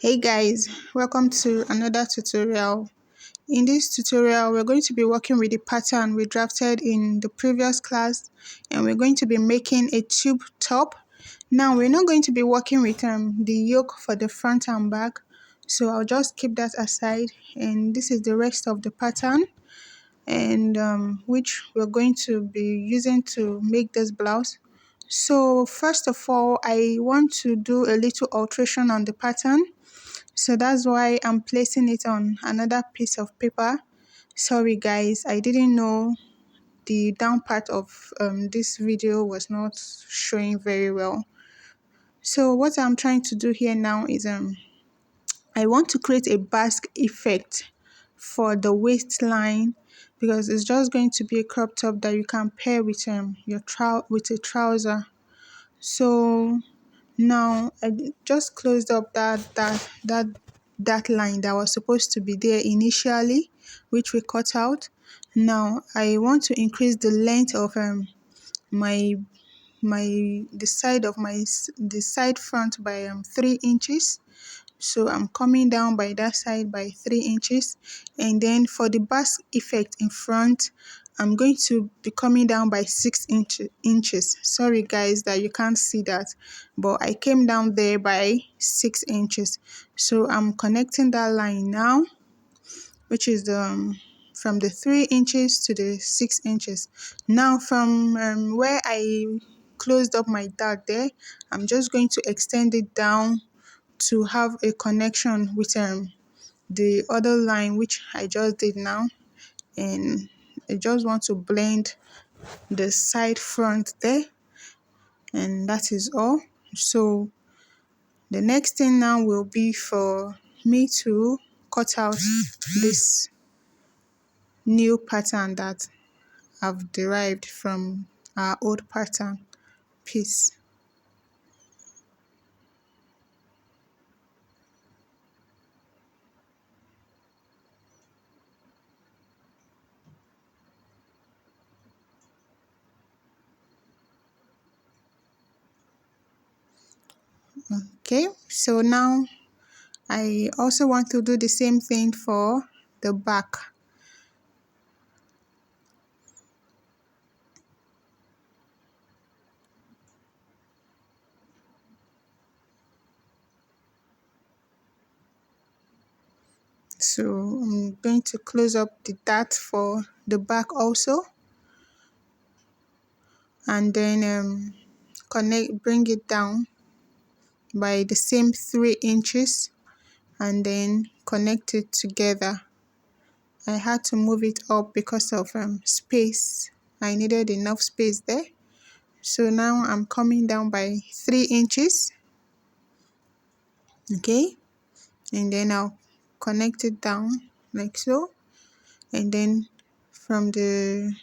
Hey guys, welcome to another tutorial. In this tutorial, we're going to be working with the pattern we drafted in the previous class, and we're going to be making a tube top. Now, we're not going to be working with the yoke for the front and back, so I'll just keep that aside, and this is the rest of the pattern, and which we're going to be using to make this blouse. So first of all, I want to do a little alteration on the pattern. So that's why I'm placing it on another piece of paper. Sorry guys, I didn't know the down part of this video was not showing very well. So what I'm trying to do here now is I want to create a basque effect for the waistline, because it's just going to be a crop top that you can pair with with a trouser. So now I just closed up that line that was supposed to be there initially, which we cut out. Now I want to increase the length of my the side front by 3 inches. So I'm coming down by that side by 3 inches, and then for the basque effect in front, I'm going to be coming down by 6 inches. Sorry guys that you can't see that, but I came down there by 6 inches. So I'm connecting that line now, which is from the 3 inches to the 6 inches. Now from where I closed up my dart there, I'm just going to extend it down to have a connection with the other line, which I just did now. And I just want to blend the side front there, and that is all. So the next thing now will be for me to cut out this new pattern that I've derived from our old pattern piece. Okay, so now I also want to do the same thing for the back. So I'm going to close up the dart for the back also, and then bring it down by the same 3 inches, and then connect it together. I had to move it up because of space. I needed enough space there. So now I'm coming down by 3 inches. Okay, and then I'll connect it down like so, and then from the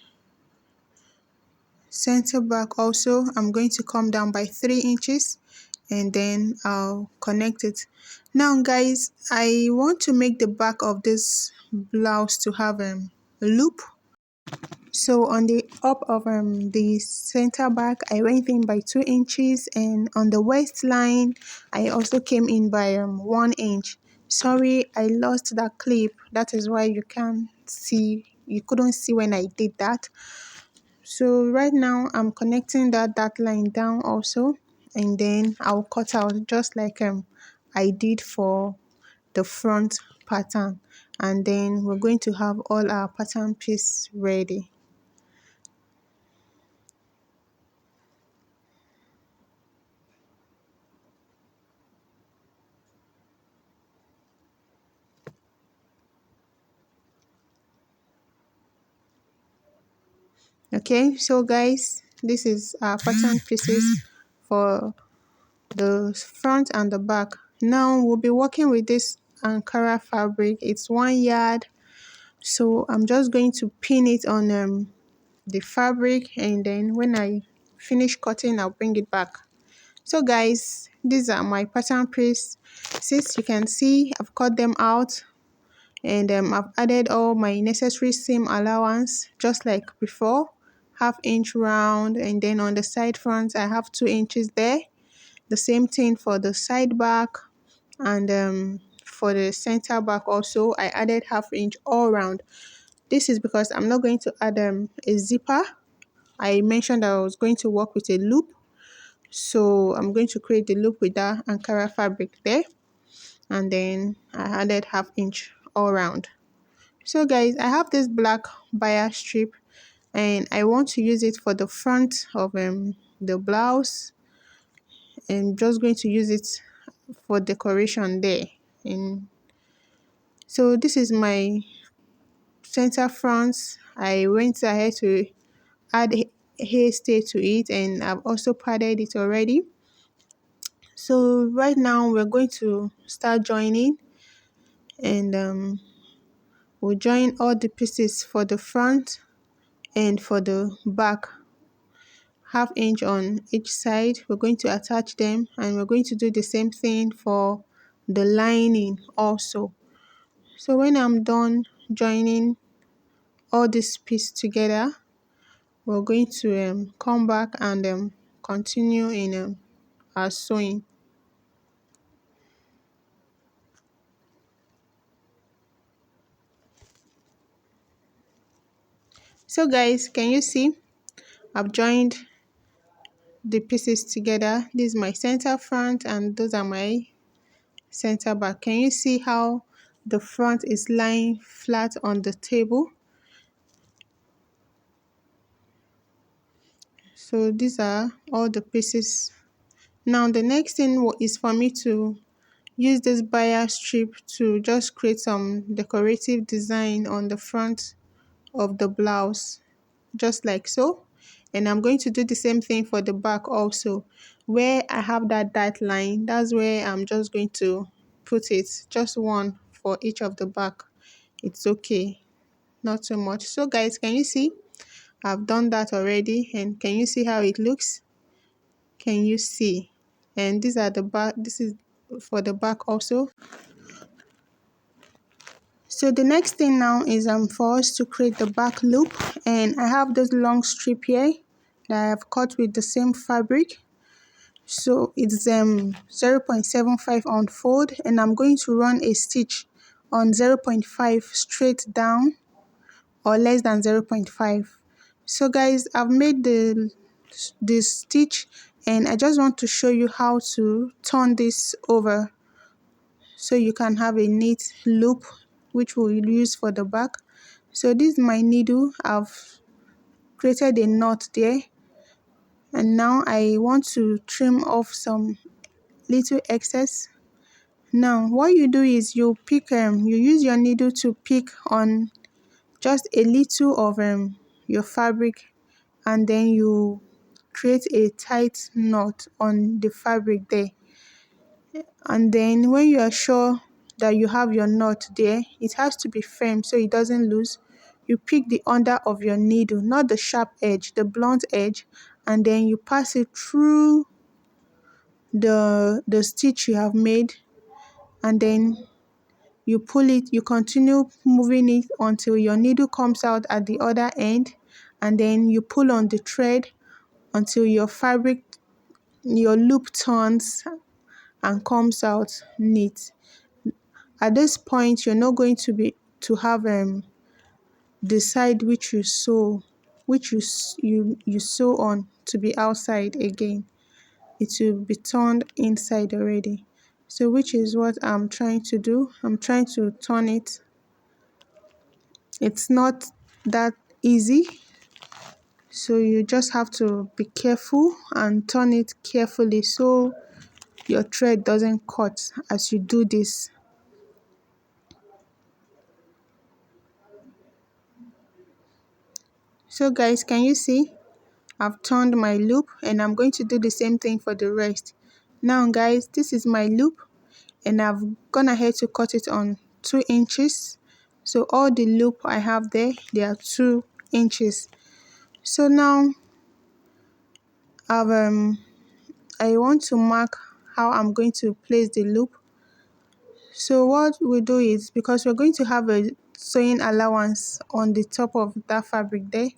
center back also I'm going to come down by 3 inches, and then I'll connect it. Now guys, I want to make the back of this blouse to have a loop. So on the up of the center back, I went in by 2 inches, and on the waistline I also came in by 1 inch. Sorry, I lost that clip. That is why you couldn't see when I did that. So right now I'm connecting that line down also, and then I'll cut out just like I did for the front pattern, and then we're going to have all our pattern piece ready. Okay, so guys, this is our pattern pieces for the front and the back. Now we'll be working with this Ankara fabric. It's 1 yard. So I'm just going to pin it on the fabric, and then when I finish cutting, I'll bring it back. So guys, these are my pattern piece. Since you can see, I've cut them out, and I've added all my necessary seam allowance just like before, 1/2 inch round, and then on the side front I have 2 inches there. The same thing for the side back, And for the center back also, I added ½ inch all round. This is because I'm not going to add a zipper. I mentioned that I was going to work with a loop, so I'm going to create the loop with that Ankara fabric there, and then I added ½ inch all round. So guys, I have this black bias strip and I want to use it for the front of the blouse, and just going to use it for decoration there. And so this is my center front. I went ahead to add hairstay to it, and I've also padded it already. So right now we're going to start joining, and we'll join all the pieces for the front and for the back, ½ inch on each side. We're going to attach them, and we're going to do the same thing for the lining also. So when I'm done joining all this piece together, we're going to come back and continue in our sewing. So guys, can you see I've joined the pieces together? This is my center front and those are my center back. Can you see how the front is lying flat on the table? So these are all the pieces. Now the next thing is for me to use this bias strip to just create some decorative design on the front of the blouse, just like so. And I'm going to do the same thing for the back also. Where I have that dot line, that's where I'm just going to put it, just one for each of the back. It's okay, not too much. So guys, can you see I've done that already? And can you see how it looks? Can you see? And these are the back. This is for the back also. So the next thing now is for us to create the back loop, and I have this long strip here that I have cut with the same fabric. So it's 0.75 unfold, and I'm going to run a stitch on 0.5 straight down or less than 0.5. So guys, I've made the stitch, and I just want to show you how to turn this over so you can have a neat loop which we'll use for the back. So this is my needle. I've created a knot there, and now I want to trim off some little excess. Now what you do is you use your needle to pick on just a little of your fabric, and then you create a tight knot on the fabric there. And then when you are sure that you have your knot there, it has to be firm so it doesn't loose. You pick the under of your needle, not the sharp edge, the blunt edge, and then you pass it through the stitch you have made, and then you pull it. You continue moving it until your needle comes out at the other end, and then you pull on the thread until your loop turns and comes out neat. At this point, you're not going to have the side which you sew, you sew on, to be outside again. It will be turned inside already. So which is what I'm trying to do. I'm trying to turn it. It's not that easy, so you just have to be careful and turn it carefully so your thread doesn't cut as you do this. So guys, can you see I've turned my loop, and I'm going to do the same thing for the rest. Now guys, this is my loop, and I've gone ahead to cut it on 2 inches. So all the loop I have there, they are 2 inches. So now I want to mark how I'm going to place the loop. So what we do is, because we're going to have a sewing allowance on the top of that fabric there,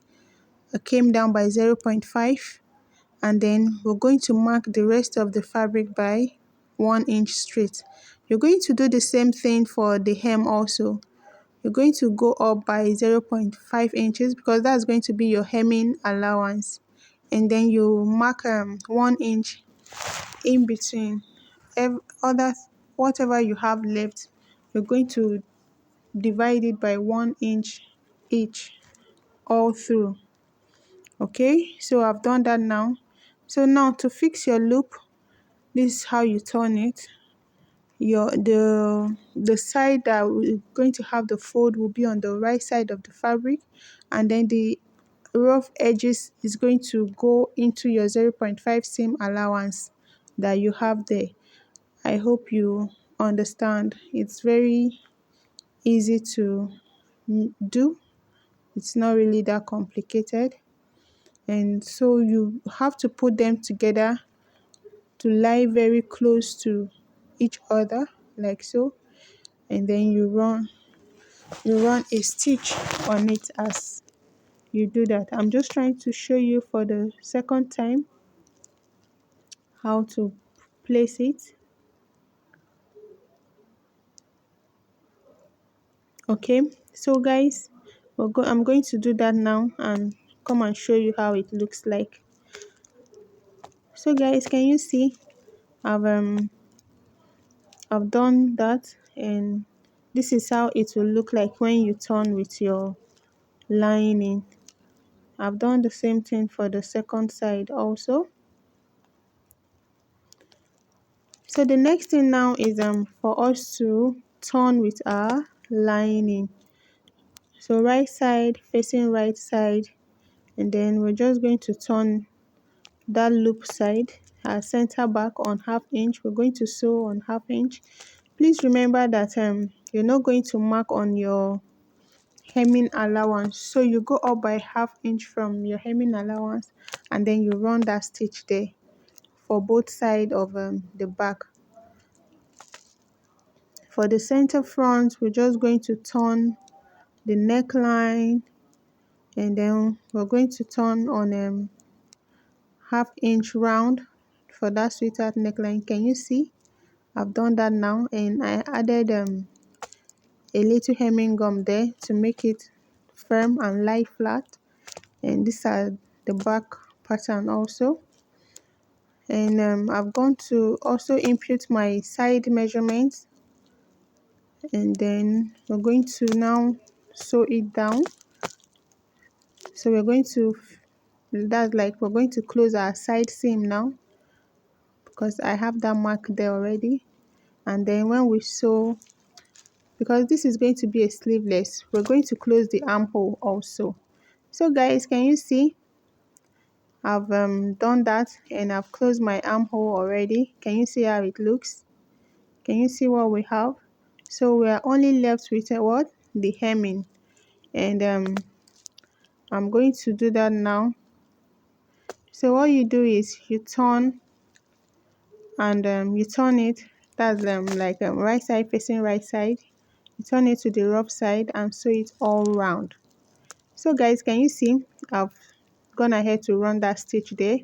I came down by 0.5, and then we're going to mark the rest of the fabric by 1 inch straight. You're going to do the same thing for the hem also. You're going to go up by 0.5 inches because that's going to be your hemming allowance. And then you mark 1 inch in between. Other whatever you have left, you're going to divide it by 1 inch each all through. Okay, so I've done that now. So now to fix your loop, this is how you turn it. The side that we're going to have the fold will be on the right side of the fabric, and then the rough edges is going to go into your 0.5 seam allowance that you have there. I hope you understand. It's very easy to do. It's not really that complicated. And so you have to put them together to lie very close to each other like so, and then you run a stitch on it as you do that. I'm just trying to show you for the second time how to place it. Okay, so guys, I'm going to do that now and come and show you how it looks like. So guys, can you see I've um I've done that, and this is how it will look like when you turn with your lining. I've done the same thing for the second side also. So the next thing now is for us to turn with our lining. So right side facing right side, and then we're just going to turn that loop side, our center back on 1/2 inch. We're going to sew on 1/2 inch. Please remember that you're not going to mark on your hemming allowance, so you go up by 1/2 inch from your hemming allowance, and then you run that stitch there for both sides of the back. For the center front, we're just going to turn the neckline, and then we're going to turn on 1/2 inch round for that sweetheart neckline. Can you see? I've done that now, and I added a little hemming gum there to make it firm and lie flat. And these are the back pattern also. And I've gone to also input my side measurements, and then we're going to now sew it down. So we're going to close our side seam now because I have that mark there already. And then when we sew, because this is going to be a sleeveless, we're going to close the armhole also. So guys, can you see I've done that, and I've closed my armhole already. Can you see how it looks? Can you see what we have? So we are only left with what? The hemming. And I'm going to do that now. So what you do is you turn, and you turn it, that's right side facing right side. You turn it to the rough side and sew it all round. So guys, can you see I've gone ahead to run that stitch there.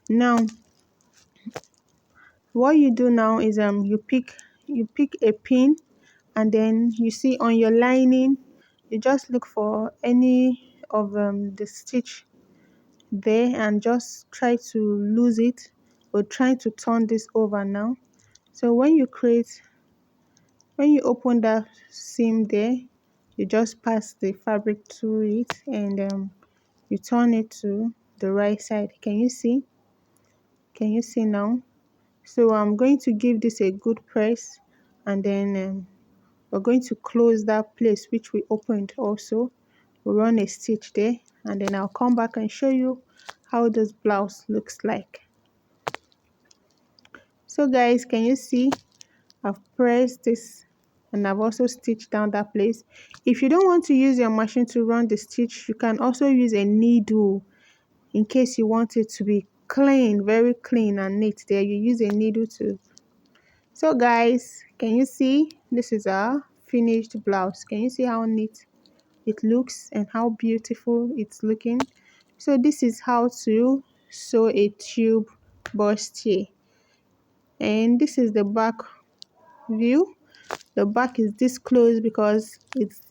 Now what you do now is you pick a pin, and then you see on your lining, you just look for any of the stitch there and just try to lose it, or try to turn this over now. So when you open that seam there, you just pass the fabric through it, and you turn it to the right side. Can you see? Can you see now? So I'm going to give this a good press, and then we're going to close that place which we opened also. We'll run a stitch there, and then I'll come back and show you how this blouse looks like. So guys, can you see I've pressed this, and I've also stitched down that place. If you don't want to use your machine to run the stitch, you can also use a needle in case you want it to be clean, very clean and neat. There you use a needle too. So guys, can you see this is our finished blouse? Can you see how neat it looks and how beautiful it's looking? So this is how to sew a tube bustier, and this is the back view. The back is this close because it's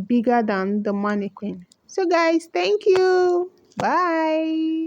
bigger than the mannequin. So guys, thank you. Bye.